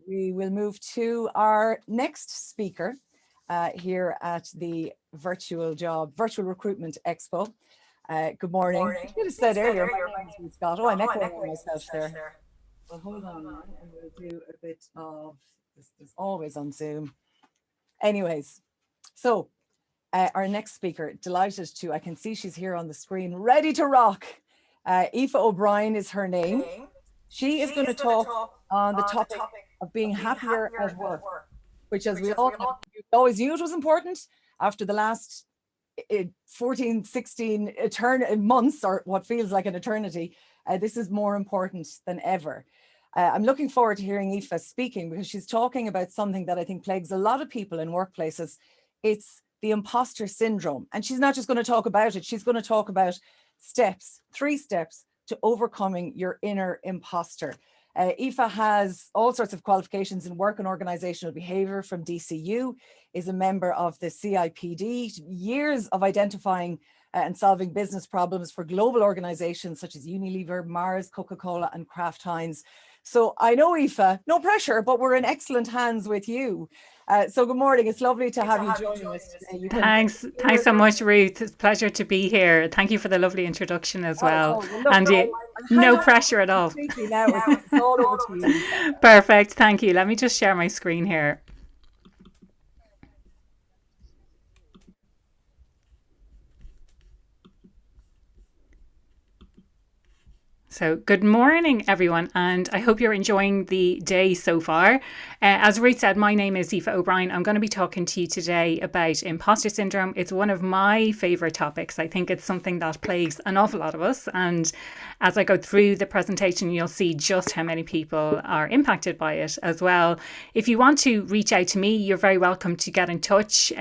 We will move to our next speaker here at the Virtual Recruitment Expo. Good morning. I should have said earlier, my name is Ruth Scott. Oh, I'm echoing on myself there. Well, hold on now, and we'll do a bit of this. Is always on Zoom. Anyways, so our next speaker, delighted to, I can see she's here on the screen, ready to rock. Aoife O'Brien is her name. She is going to talk on the topic of being happier at work, which, as we all know, you always knew it was important. After the last 14, 16 months, or what feels like an eternity, this is more important than ever. I'm looking forward to hearing Aoife speaking, because she's talking about something that I think plagues a lot of people in workplaces. It's the imposter syndrome. And she's not just going to talk about it, she's going to talk about three steps to overcoming your inner imposter. Aoife has all sorts of qualifications in work and organizational behavior from DCU, is a member of the CIPD, years of identifying and solving business problems for global organizations such as Unilever, Mars, Coca-Cola, and Kraft Heinz. So I know, Aoife, no pressure, but we're in excellent hands with you. So good morning. It's lovely to have you joining us today. Thanks so much, Ruth. It's a pleasure to be here. Thank you for the lovely introduction as well. And no pressure at all. Now it's all over to you. Perfect. Thank you. Let me just share my screen here. So good morning, everyone, and I hope you're enjoying the day so far. As Ruth said, my name is Aoife O'Brien. I'm going to be talking to you today about imposter syndrome. It's one of my favourite topics. I think it's something that plagues an awful lot of us. And as I go through the presentation, you'll see just how many people are impacted by it as well. If you want to reach out to me, you're very welcome to get in touch.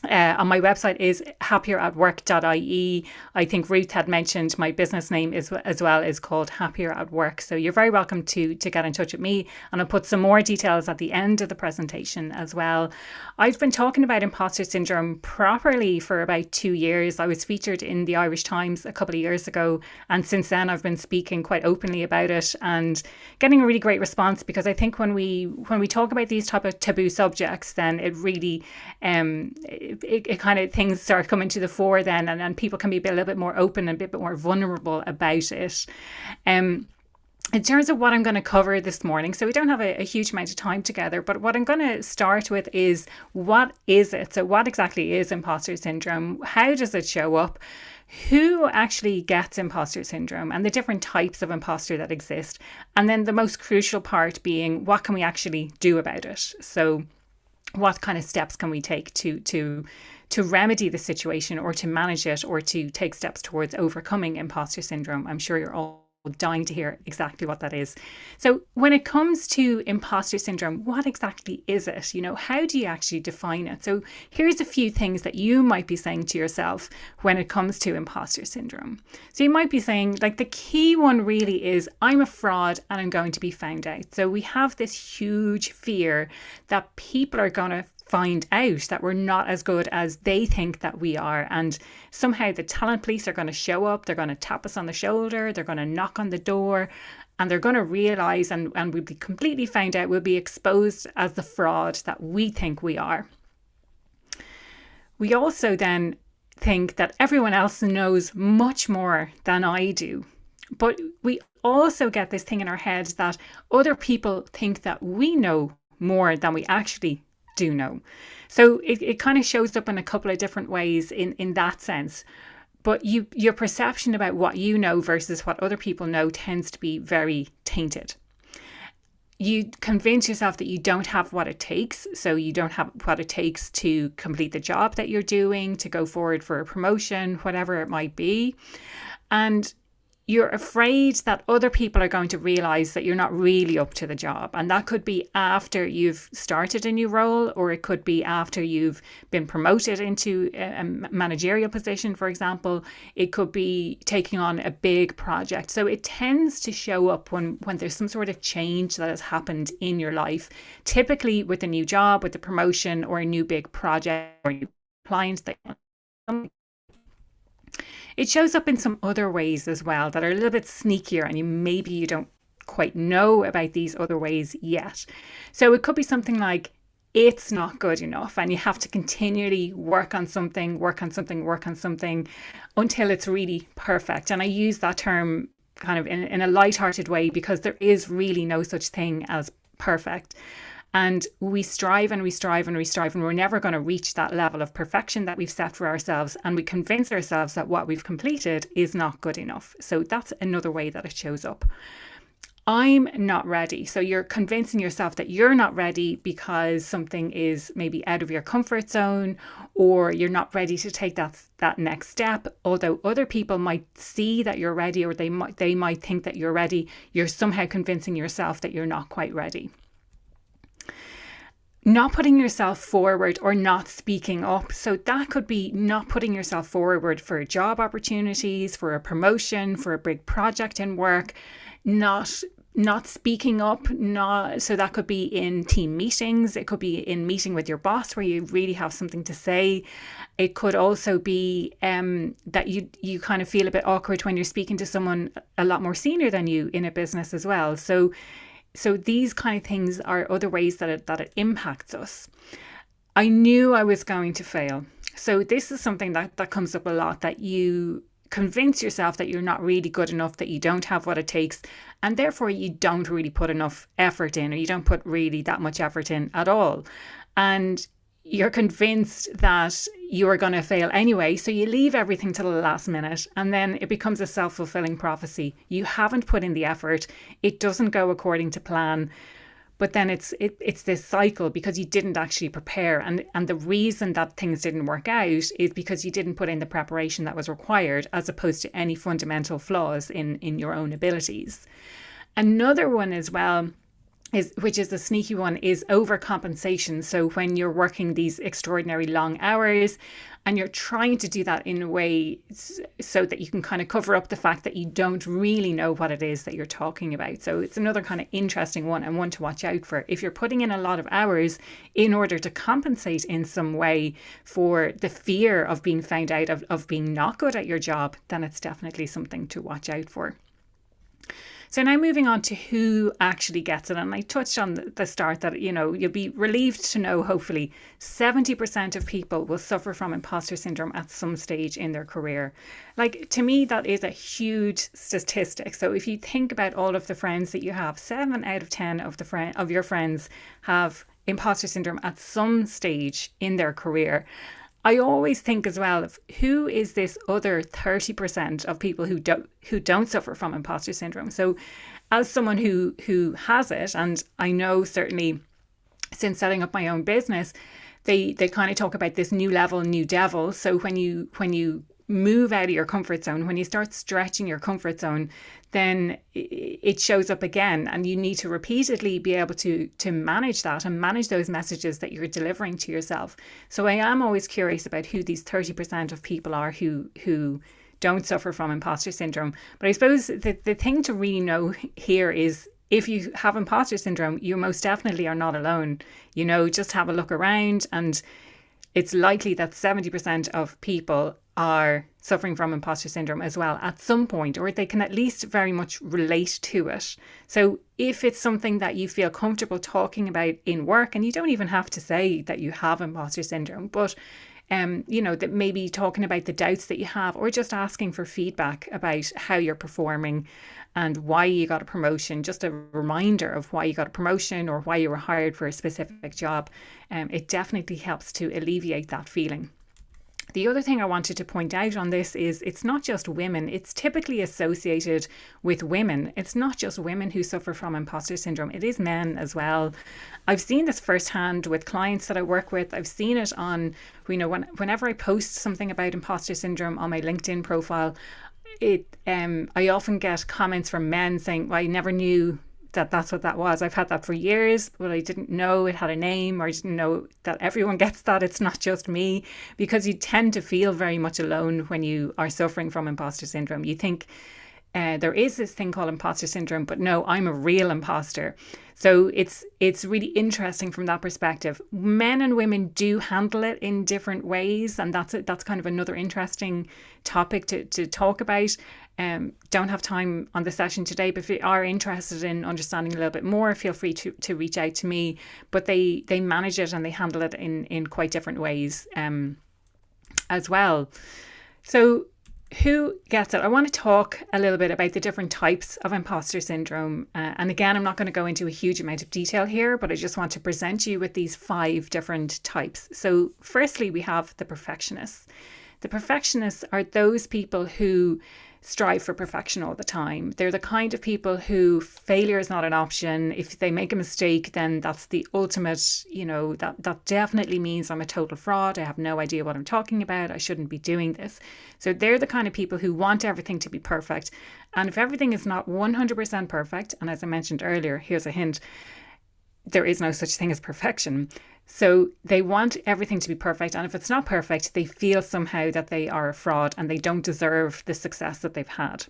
On my website is happieratwork.ie. I think Ruth had mentioned my business name as well is called Happier at Work. So you're very welcome to get in touch with me, and I'll put some more details at the end of the presentation as well. I've been talking about imposter syndrome properly for about 2 years. I was featured in the Irish Times a couple of years ago, and since then I've been speaking quite openly about it and getting a really great response, because I think when we talk about these type of taboo subjects, then it really it kind of things start coming to the fore then, and people can be a little bit more open and a bit more vulnerable about it. In terms of what I'm going to cover this morning, so we don't have a huge amount of time together, but what I'm going to start with is, what is it? So what exactly is imposter syndrome? How does it show up? Who actually gets imposter syndrome, and the different types of imposter that exist? And then the most crucial part being, what can we actually do about it? So what kind of steps can we take to remedy the situation, or to manage it, or to take steps towards overcoming imposter syndrome? I'm sure you're all dying to hear exactly what that is. So when it comes to imposter syndrome, what exactly is it? How do you actually define it? So here's a few things that you might be saying to yourself when it comes to imposter syndrome. So you might be saying, like, the key one really is, I'm a fraud and I'm going to be found out. So we have this huge fear that people are going to find out that we're not as good as they think that we are, and somehow the talent police are going to show up, they're going to tap us on the shoulder, they're going to knock on the door, and they're going to realize, and we'll be completely found out, we'll be exposed as the fraud that we think we are. We also then think that everyone else knows much more than I do, but we also get this thing in our head that other people think that we know more than we actually do know. So it kind of shows up in a couple of different ways in that sense. But your perception about what you know versus what other people know tends to be very tainted. You convince yourself that you don't have what it takes. So you don't have what it takes to complete the job that you're doing, to go forward for a promotion, whatever it might be. And you're afraid that other people are going to realize that you're not really up to the job. And that could be after you've started a new role, or it could be after you've been promoted into a managerial position, for example. It could be taking on a big project. So it tends to show up when there's some sort of change that has happened in your life, typically with a new job, with a promotion, or a new big project, or a new client that it shows up in some other ways as well that are a little bit sneakier, and maybe you don't quite know about these other ways yet. So it could be something like, it's not good enough, and you have to continually work on something until it's really perfect. And I use that term kind of in a lighthearted way, because there is really no such thing as perfect. And we strive and we strive and we strive, and we're never going to reach that level of perfection that we've set for ourselves. And we convince ourselves that what we've completed is not good enough. So that's another way that it shows up. I'm not ready. So you're convincing yourself that you're not ready because something is maybe out of your comfort zone, or you're not ready to take that next step. Although other people might see that you're ready, or they might think that you're ready, you're somehow convincing yourself that you're not quite ready. Not putting yourself forward or not speaking up. So that could be not putting yourself forward for job opportunities, for a promotion, for a big project in work, not speaking up. So that could be in team meetings. It could be in meeting with your boss where you really have something to say. It could also be that you kind of feel a bit awkward when you're speaking to someone a lot more senior than you in a business as well. So these kind of things are other ways that it impacts us. I knew I was going to fail. So this is something that comes up a lot, that you convince yourself that you're not really good enough, that you don't have what it takes, and therefore you don't really put enough effort in, or you don't put really that much effort in at all. And you're convinced that you are going to fail anyway, so you leave everything till the last minute, and then it becomes a self-fulfilling prophecy. You haven't put in the effort, it doesn't go according to plan, but then it's this cycle because you didn't actually prepare, and the reason that things didn't work out is because you didn't put in the preparation that was required, as opposed to any fundamental flaws in your own abilities. Another one as well, which is a sneaky one, is overcompensation. So when you're working these extraordinary long hours and you're trying to do that in a way so that you can kind of cover up the fact that you don't really know what it is that you're talking about. So it's another kind of interesting one, and one to watch out for. If you're putting in a lot of hours in order to compensate in some way for the fear of being found out, of being not good at your job, then it's definitely something to watch out for. So now moving on to who actually gets it. And I touched on the start that, you'll be relieved to know, hopefully, 70% of people will suffer from imposter syndrome at some stage in their career. Like, to me, that is a huge statistic. So if you think about all of the friends that you have, 7 out of 10 of your friends have imposter syndrome at some stage in their career. I always think as well of who is this other 30% of people who don't suffer from imposter syndrome. So as someone who has it, and I know certainly since setting up my own business, they kind of talk about this new level, new devil. So when you move out of your comfort zone, when you start stretching your comfort zone, then it shows up again, and you need to repeatedly be able to manage that and manage those messages that you're delivering to yourself. So I am always curious about who these 30% of people are who don't suffer from imposter syndrome. But I suppose the thing to really know here is, if you have imposter syndrome, you most definitely are not alone. Just have a look around, and it's likely that 70% of people are suffering from imposter syndrome as well at some point, or they can at least very much relate to it. So if it's something that you feel comfortable talking about in work, and you don't even have to say that you have imposter syndrome, but that maybe talking about the doubts that you have, or just asking for feedback about how you're performing and why you got a promotion, just a reminder of why you got a promotion or why you were hired for a specific job, it definitely helps to alleviate that feeling. The other thing I wanted to point out on this is it's not just women. It's typically associated with women. It's not just women who suffer from imposter syndrome. It is men as well. I've seen this firsthand with clients that I work with. I've seen it on, whenever I post something about imposter syndrome on my LinkedIn profile, I often get comments from men saying, well, I never knew that's what that was. I've had that for years, but I didn't know it had a name, or I didn't know that everyone gets that. It's not just me, because you tend to feel very much alone when you are suffering from imposter syndrome. You think there is this thing called imposter syndrome, but no, I'm a real imposter. So it's really interesting from that perspective. Men and women do handle it in different ways, and that's kind of another interesting topic to talk about. Don't have time on the session today, but if you are interested in understanding a little bit more, feel free to reach out to me. But they manage it and they handle it in quite different ways as well. So who gets it? I want to talk a little bit about the different types of imposter syndrome. And again, I'm not going to go into a huge amount of detail here, but I just want to present you with these 5 different types. So firstly, we have the perfectionists. The perfectionists are those people who strive for perfection all the time. They're the kind of people who failure is not an option. If they make a mistake, then that's the ultimate, that definitely means I'm a total fraud. I have no idea what I'm talking about. I shouldn't be doing this. So they're the kind of people who want everything to be perfect. And if everything is not 100% perfect, and as I mentioned earlier, here's a hint, there is no such thing as perfection. So they want everything to be perfect. And if it's not perfect, they feel somehow that they are a fraud and they don't deserve the success that they've had.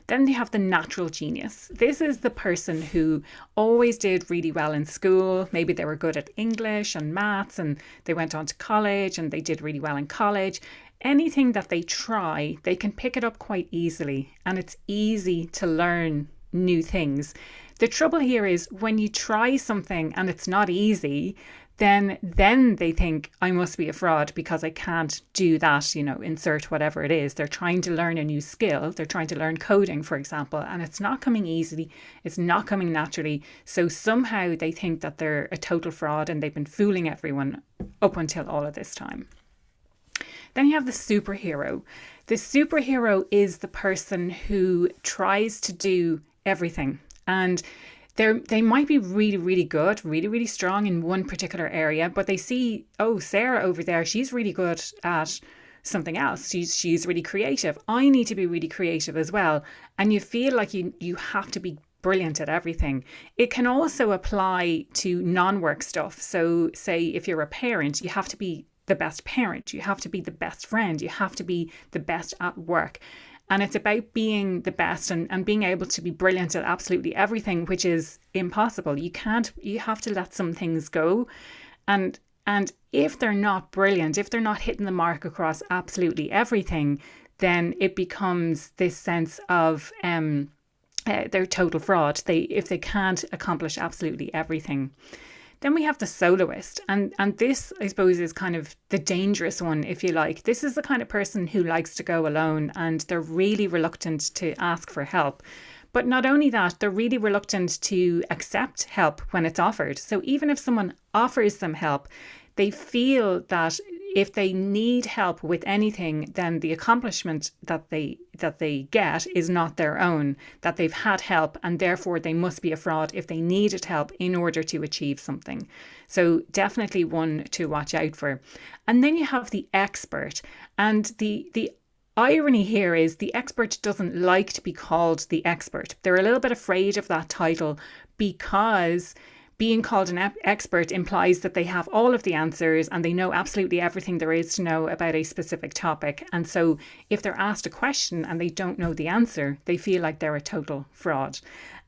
Then they have the natural genius. This is the person who always did really well in school. Maybe they were good at English and maths and they went on to college and they did really well in college. Anything that they try, they can pick it up quite easily, and it's easy to learn new things. The trouble here is when you try something and it's not easy, then they think I must be a fraud because I can't do that, insert whatever it is. They're trying to learn a new skill. They're trying to learn coding, for example, and it's not coming easily. It's not coming naturally. So somehow they think that they're a total fraud and they've been fooling everyone up until all of this time. Then you have the superhero. The superhero is the person who tries to do everything. And they might be really, really good, really, really strong in one particular area, but they see, oh, Sarah over there, she's really good at something else. She's really creative. I need to be really creative as well. And you feel like you have to be brilliant at everything. It can also apply to non-work stuff. So say if you're a parent, you have to be the best parent. You have to be the best friend. You have to be the best at work. And it's about being the best and being able to be brilliant at absolutely everything, which is impossible. You have to let some things go. And if they're not brilliant, if they're not hitting the mark across absolutely everything, then it becomes this sense of they're total fraud. If they can't accomplish absolutely everything. Then we have the soloist, and this, I suppose, is kind of the dangerous one, if you like. This is the kind of person who likes to go alone, and they're really reluctant to ask for help. But not only that, they're really reluctant to accept help when it's offered. So even if someone offers them help, they feel that if they need help with anything, then the accomplishment that they get is not their own, that they've had help and therefore they must be a fraud if they needed help in order to achieve something. So definitely one to watch out for. And then you have the expert, and the irony here is the expert doesn't like to be called the expert. They're a little bit afraid of that title because being called an expert implies that they have all of the answers and they know absolutely everything there is to know about a specific topic. And so if they're asked a question and they don't know the answer, they feel like they're a total fraud.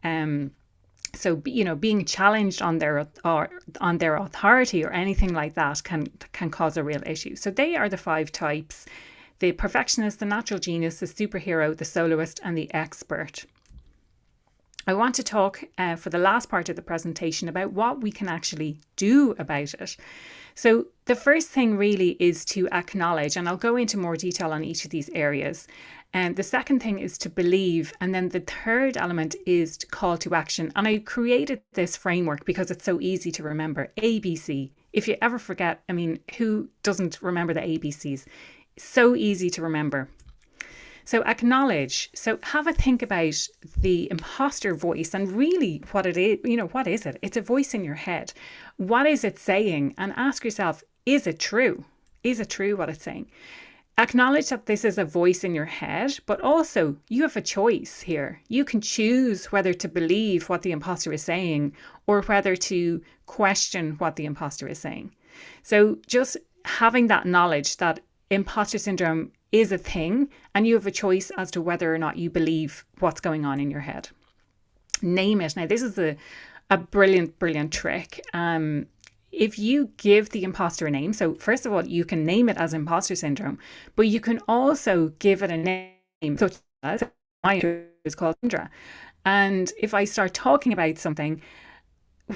So, being challenged on their authority or anything like that can cause a real issue. So they are the 5 types: the perfectionist, the natural genius, the superhero, the soloist, and the expert. I want to talk for the last part of the presentation about what we can actually do about it. So the first thing really is to acknowledge, and I'll go into more detail on each of these areas. And the second thing is to believe. And then the third element is to call to action. And I created this framework because it's so easy to remember. ABC. If you ever forget, who doesn't remember the ABCs? So easy to remember. So acknowledge. So have a think about the imposter voice and really what it is. What is it? It's a voice in your head. What is it saying? And ask yourself, is it true? Is it true what it's saying? Acknowledge that this is a voice in your head, but also you have a choice here. You can choose whether to believe what the imposter is saying or whether to question what the imposter is saying. So just having that knowledge that imposter syndrome is a thing, and you have a choice as to whether or not you believe what's going on in your head. Name it. Now, this is a brilliant, brilliant trick. If you give the imposter a name, so first of all, you can name it as imposter syndrome, but you can also give it a name, such as mine is called Sandra. And if I start talking about something,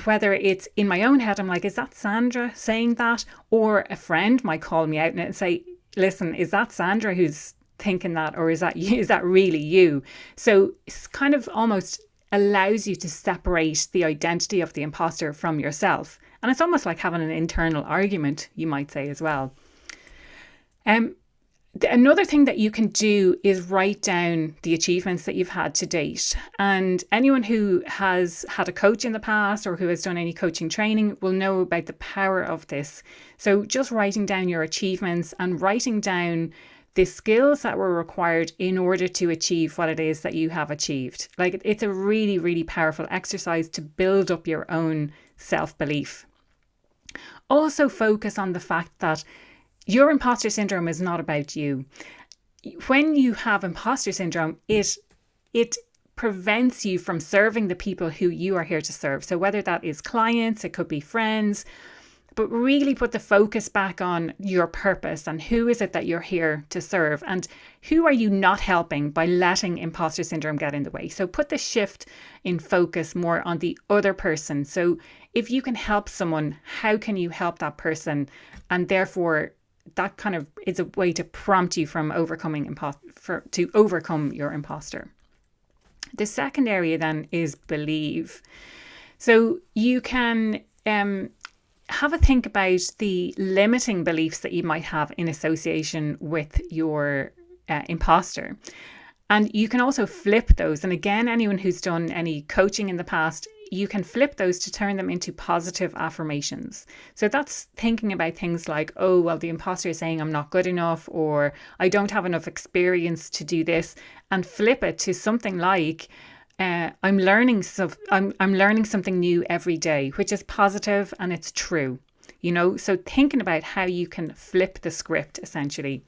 whether it's in my own head, I'm like, is that Sandra saying that? Or a friend might call me out and say, listen, is that Sandra who's thinking that? Or is that you? Is that really you? So it's kind of almost allows you to separate the identity of the imposter from yourself. And it's almost like having an internal argument, you might say as well. Another thing that you can do is write down the achievements that you've had to date. And anyone who has had a coach in the past or who has done any coaching training will know about the power of this. So just writing down your achievements and writing down the skills that were required in order to achieve what it is that you have achieved. Like, it's a really, really powerful exercise to build up your own self-belief. Also focus on the fact that your imposter syndrome is not about you. When you have imposter syndrome, it prevents you from serving the people who you are here to serve. So whether that is clients, it could be friends, but really put the focus back on your purpose and who is it that you're here to serve and who are you not helping by letting imposter syndrome get in the way. So put the shift in focus more on the other person. So if you can help someone, how can you help that person? And therefore, that kind of is a way to prompt you from to overcome your imposter. The second area then is believe. So you can have a think about the limiting beliefs that you might have in association with your imposter. And you can also flip those. And again, anyone who's done any coaching in the past, you can flip those to turn them into positive affirmations. So that's thinking about things like, oh, well, the imposter is saying I'm not good enough, or I don't have enough experience to do this, and flip it to something like, I'm learning something new every day, which is positive and it's true. So thinking about how you can flip the script, essentially.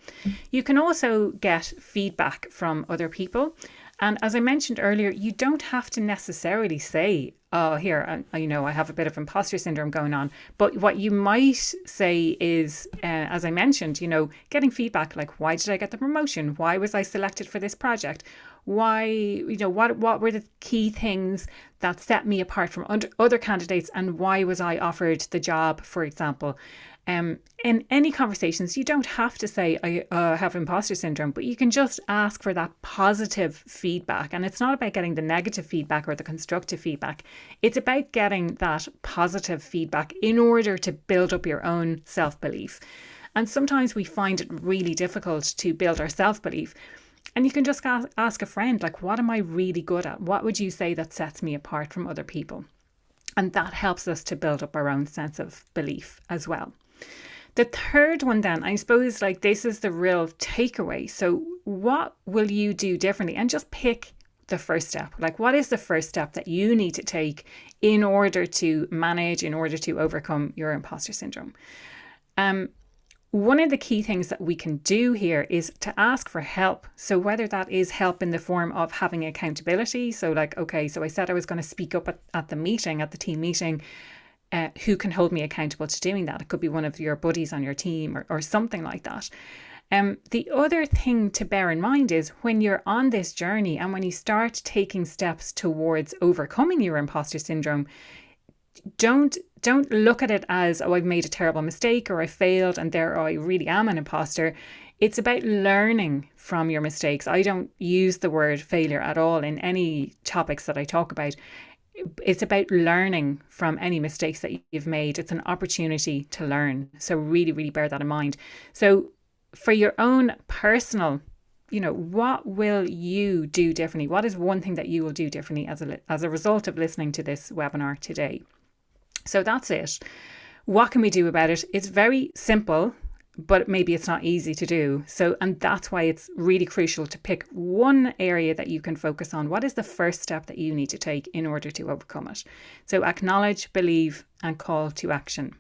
You can also get feedback from other people. And as I mentioned earlier, you don't have to necessarily say, oh, here, I have a bit of imposter syndrome going on. But what you might say is, as I mentioned, getting feedback like, why did I get the promotion? Why was I selected for this project? Why, what were the key things that set me apart from other candidates, and why was I offered the job, for example? In any conversations, you don't have to say I have imposter syndrome, but you can just ask for that positive feedback. And it's not about getting the negative feedback or the constructive feedback. It's about getting that positive feedback in order to build up your own self-belief. And sometimes we find it really difficult to build our self-belief. And you can just ask a friend, like, what am I really good at? What would you say that sets me apart from other people? And that helps us to build up our own sense of belief as well. The third one then, I suppose, like, this is the real takeaway. So what will you do differently? And just pick the first step. Like, what is the first step that you need to take in order to manage, in order to overcome your imposter syndrome? One of the key things that we can do here is to ask for help. So whether that is help in the form of having accountability. So like, okay, so I said I was going to speak up at the team meeting. Who can hold me accountable to doing that? It could be one of your buddies on your team or something like that. The other thing to bear in mind is when you're on this journey and when you start taking steps towards overcoming your imposter syndrome, don't look at it as, oh, I've made a terrible mistake or I failed and I really am an imposter. It's about learning from your mistakes. I don't use the word failure at all in any topics that I talk about. It's about learning from any mistakes that you've made. It's an opportunity to learn. So really, really bear that in mind. So for your own personal, what will you do differently? What is one thing that you will do differently as a result of listening to this webinar today? So that's it. What can we do about it? It's very simple, but maybe it's not easy to do. And that's why it's really crucial to pick one area that you can focus on. What is the first step that you need to take in order to overcome it? So acknowledge, believe, and call to action.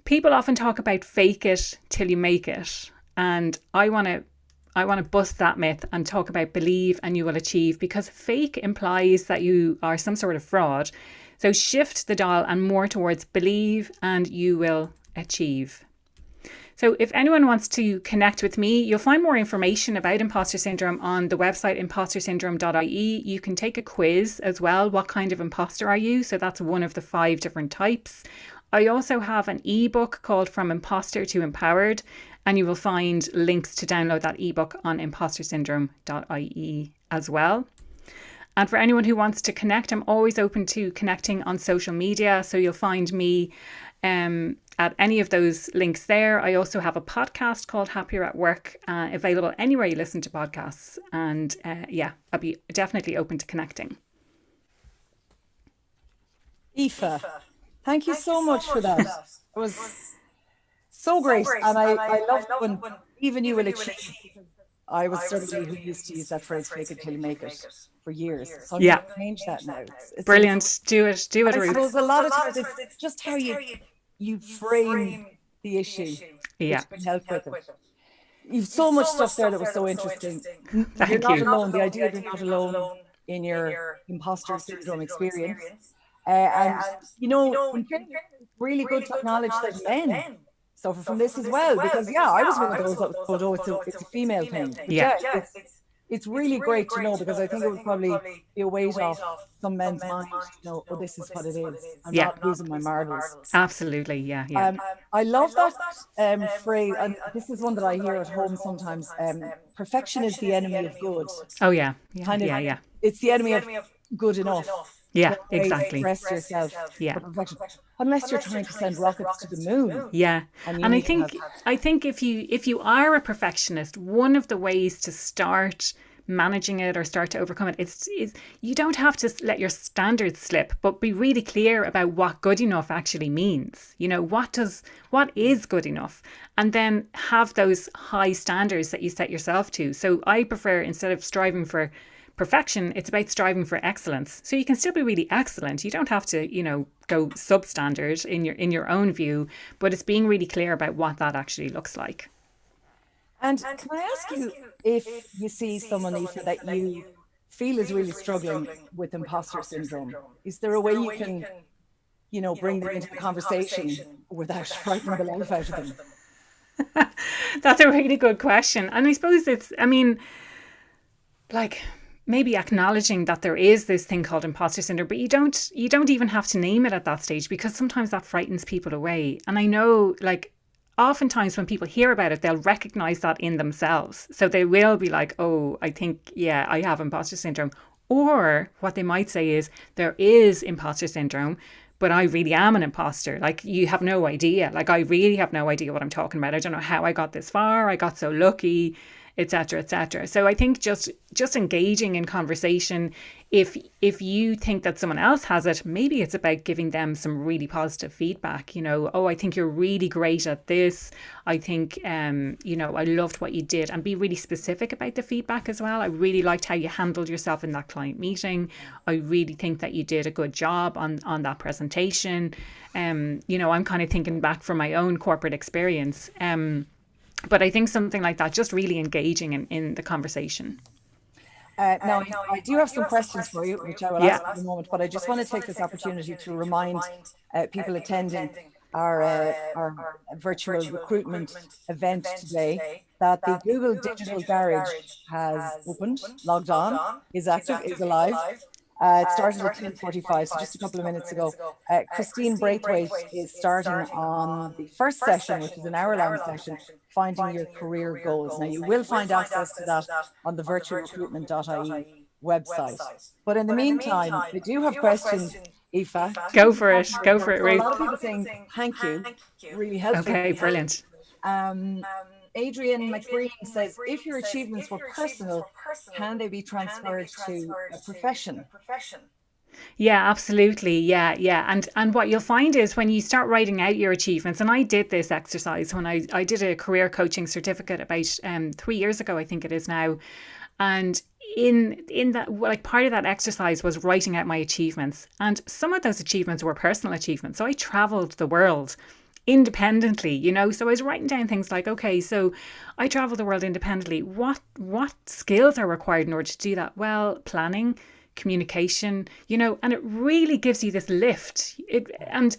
People often talk about fake it till you make it. And I want to bust that myth and talk about believe and you will achieve, because fake implies that you are some sort of fraud. So shift the dial and more towards believe and you will achieve. So if anyone wants to connect with me, you'll find more information about imposter syndrome on the website impostersyndrome.ie. You can take a quiz as well. What kind of imposter are you? So that's one of the 5 different types. I also have an ebook called From Imposter to Empowered, and you will find links to download that ebook on impostersyndrome.ie as well. And for anyone who wants to connect, I'm always open to connecting on social media. So you'll find me at any of those links there. I also have a podcast called Happier at Work, available anywhere you listen to podcasts. And I'll be definitely open to connecting. Aoife, thank you so much for that. It was so great. And I love when even you will achieve. I was somebody who used to use that phrase, fake it till you make it, for years. So I'm going to change that now. It's brilliant. Do it, Ruth. I Ruth. suppose a lot of times it's just how you frame the issue, which can help with it. You've so much stuff there that was so interesting. You're not alone. The idea you're not alone in your imposter syndrome experience. And, it's really good to acknowledge that men suffer from this as well, because I was one of those that was told, oh, it's a female thing. But it's really great to know, because I think it would probably be a weight off some men's mind, oh, this is what it is. I'm not losing my marbles. Absolutely, yeah. I love that phrase, and this is one that I hear at home sometimes. Perfection is the enemy of good. Oh, yeah. It's the enemy of good enough. Yeah, exactly. Express yourself for perfection, unless you're trying to send rockets to the moon. Yeah, and I think if you are a perfectionist, one of the ways to start managing it or start to overcome it is you don't have to let your standards slip, but be really clear about what good enough actually means. What is good enough, and then have those high standards that you set yourself to. So I prefer, instead of striving for perfection, it's about striving for excellence. So you can still be really excellent. You don't have to, go substandard in your own view, but it's being really clear about what that actually looks like. And can I ask you, if you see someone, Aoife, that you feel is really struggling with imposter syndrome, is there a way you can, bring them into the conversation without frightening the life out of them? That's a really good question. And I suppose maybe acknowledging that there is this thing called imposter syndrome, but you don't even have to name it at that stage, because sometimes that frightens people away. And I know, oftentimes when people hear about it, they'll recognize that in themselves. So they will be like, oh, I think, I have imposter syndrome. Or what they might say is, there is imposter syndrome, but I really am an imposter. You have no idea. I really have no idea what I'm talking about. I don't know how I got this far. I got so lucky, etc., etc. So I think just engaging in conversation. If you think that someone else has it, maybe it's about giving them some really positive feedback. Oh, I think you're really great at this. I think, I loved what you did, and be really specific about the feedback as well. I really liked how you handled yourself in that client meeting. I really think that you did a good job on that presentation. I'm kind of thinking back from my own corporate experience. But I think something like that, just really engaging in the conversation. Now, I do have some questions for you, which I will ask in a moment, but I just want to take this opportunity to remind people attending our virtual recruitment event today that the Google Digital Garage has opened, logged on, is active, is alive. It started at 10:45, so just a couple of minutes ago. Christine Braithwaite is starting on the first session, which is an hour-long session, finding your career goals. Now, you will find access to that on the virtualrecruitment.ie website. But in the meantime, we do have questions, Aoife. Go for it, Ruth. A lot of people saying thank you, really helpful. Okay, brilliant. Adrian McBreen says, if your achievements were personal, can they be transferred to a profession? Yeah, absolutely. Yeah. And what you'll find is, when you start writing out your achievements, and I did this exercise when I did a career coaching certificate about 3 years ago, I think it is now. And in that, part of that exercise was writing out my achievements. And some of those achievements were personal achievements. So I traveled the world. independently, you know. So I was writing down things like, okay, so I travel the world independently. What skills are required in order to do that? Well, planning, communication, you know, and it really gives you this lift. And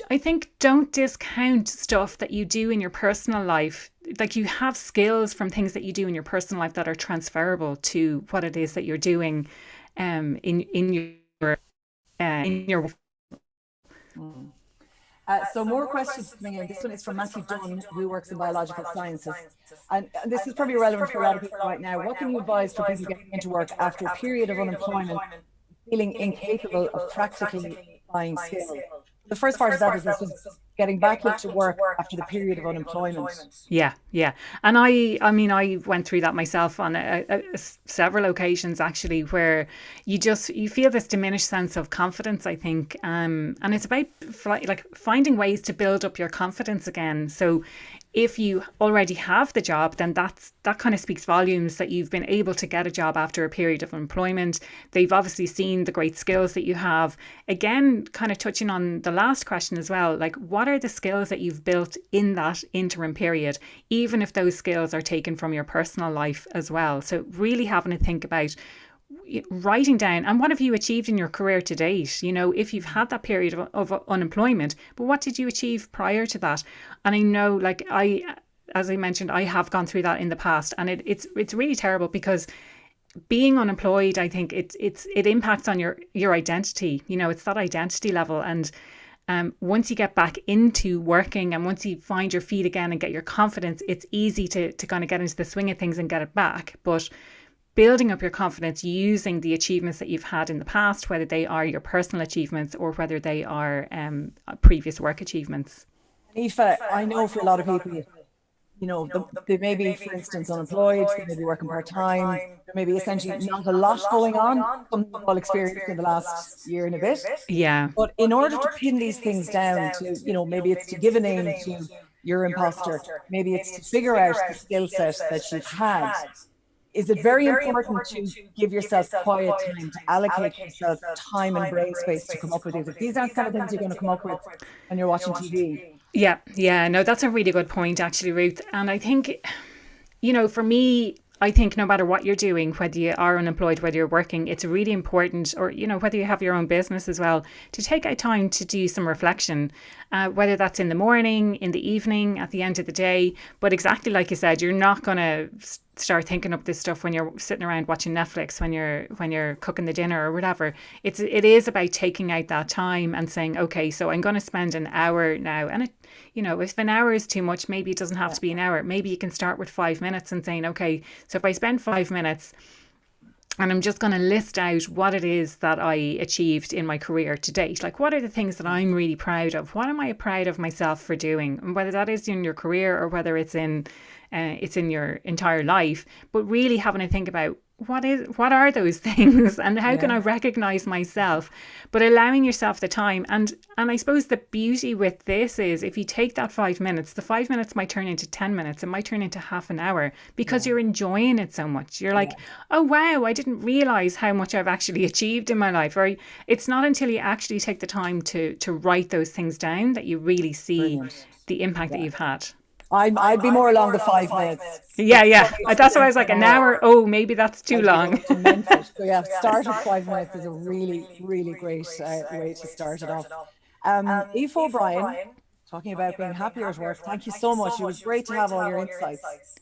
I think don't discount stuff that you do in your personal life. Like you have skills from things that you do in your personal life that are transferable to what it is that you're doing in your Mm. So more questions coming in. This one is from Matthew Dunn, who works in biological sciences. And this is probably relevant for a lot of people right now. What can you advise for people getting into work after a period of unemployment, feeling incapable of practically applying skills? The first part of that is just getting back into work after the period of unemployment. Yeah, yeah. And I mean, I went through that myself on several occasions actually, where you feel this diminished sense of confidence, I think. And it's about like finding ways to build up your confidence again. So if you already have the job, then that kind of speaks volumes that you've been able to get a job after a period of employment. They've obviously seen the great skills that you have. Again, kind of touching on the last question as well, like what are the skills that you've built in that interim period, even if those skills are taken from your personal life as well. So really having to think about writing down, and what have you achieved in your career to date? You know, if you've had that period of unemployment, but what did you achieve prior to that? And I know, like as I mentioned, I have gone through that in the past, and it's really terrible because being unemployed, I think it impacts on your identity. You know, it's that identity level. And once you get back into working and once you find your feet again and get your confidence, it's easy to kind of get into the swing of things and get it back. But building up your confidence using the achievements that you've had in the past, whether they are your personal achievements or whether they are previous work achievements. Aoife, I know for a lot of people, you know, they may be, for instance, unemployed, they may be working part-time, there may be essentially not a lot going on, something we've all experienced in the last year and a bit. Yeah. But in order to pin these things down to, you know, maybe it's to give a name to your imposter, maybe it's to figure out the skill set that you've had. Is it very important to give yourself quiet time, to allocate yourself time and brain space to come up with these? If these aren't the kind of things you're going to come up with when you're watching TV. Yeah, no, that's a really good point, actually, Ruth. And I think, you know, for me, I think no matter what you're doing, whether you are unemployed, whether you're working, it's really important, or, you know, whether you have your own business as well, to take out time to do some reflection, whether that's in the morning, in the evening, at the end of the day. But exactly like you said, you're not going to start thinking up this stuff when you're sitting around watching Netflix, when you're cooking the dinner or whatever. It is about taking out that time and saying, okay, so I'm going to spend an hour now. And it, you know, if an hour is too much, maybe it doesn't have to be an hour. Maybe you can start with 5 minutes and saying, okay, so if I spend 5 minutes and I'm just going to list out what it is that I achieved in my career to date. Like, what are the things that I'm really proud of? What am I proud of myself for doing? And whether that is in your career or whether it's in your entire life, but really having to think about what are those things and how can I recognize myself, but allowing yourself the time. And I suppose the beauty with this is if you take that 5 minutes, the 5 minutes might turn into 10 minutes, it might turn into half an hour because you're enjoying it so much. You're like, oh wow, I didn't realize how much I've actually achieved in my life. Or it's not until you actually take the time to write those things down that you really see the impact that you've had. I'd be more along the 5 minutes. Yeah. That's why I was like an hour. Oh, maybe that's too long. So yeah, start at 5 minutes is a really, really great way to start it off. Aoife O'Brien, talking about being happier at work. Thank you so much. It was great to have all your insights.